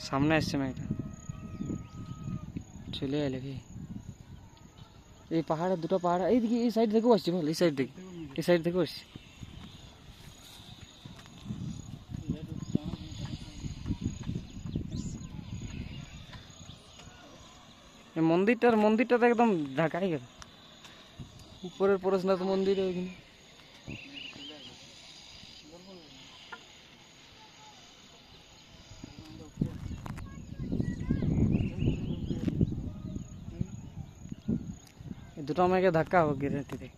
সামনে আসছে মেঘটা, চলে এলে কি এই পাহাড়ের দুটো পাহাড় এইদিকে, এই সাইড থেকেও আসছে বল, এই সাইড থেকে, এই সাইড থেকেও আসছে। এই মন্দিরটা তো একদম ঢাকাই গেল, উপরের পরশনাথ মন্দির ওইখানে। দুটো আমাকে ধাক্কা হবে গ্যারেন্টিতে।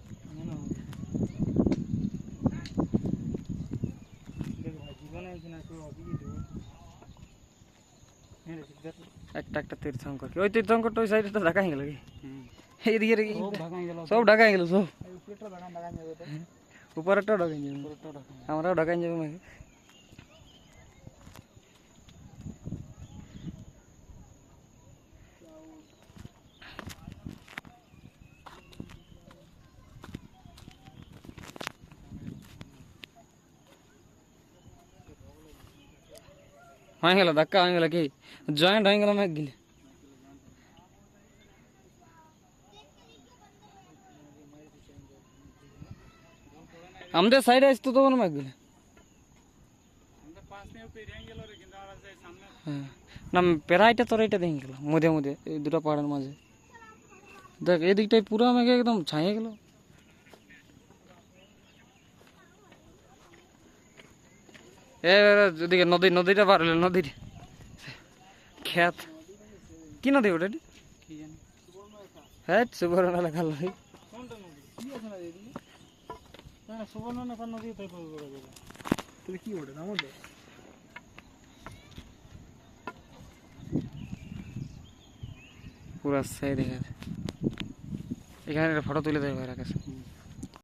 একটা একটা তীর্থঙ্কর, ওই তীর্থঙ্করটা ওই সাইডে তো ঢাকা হয়ে গেল কি, এইদিকে সব ঢাকা হয়ে গেল সব, উপরেরটাও ঢাকা যাবে, আমরাও ঢাকা যাবো নাকি। হয়ে গেল ধাক্কা, হয়ে গেল কি জয়েন্ট হয়ে গেল মেঘ গিলে। আমাদের সাইডে আসতো তখন মেঘ গিলে। হ্যাঁ না, পেরাইটা তোর এইটা দেখে গেল মধ্যে মধ্যে, এই দুটো পাহাড়ের মাঝে দেখ, এই দিকটাই পুরো মেঘে একদম ছাইয়ে গেল। এদিকে নদীটা পার হলো, নদীর খেত, কি নদী ওটা? হ্যাঁ সুবর্ণ লেখা নদী। পুরা সাই দেখা যায়, এখানে ফটো তুলে দেয় ভাইয়ের কাছে।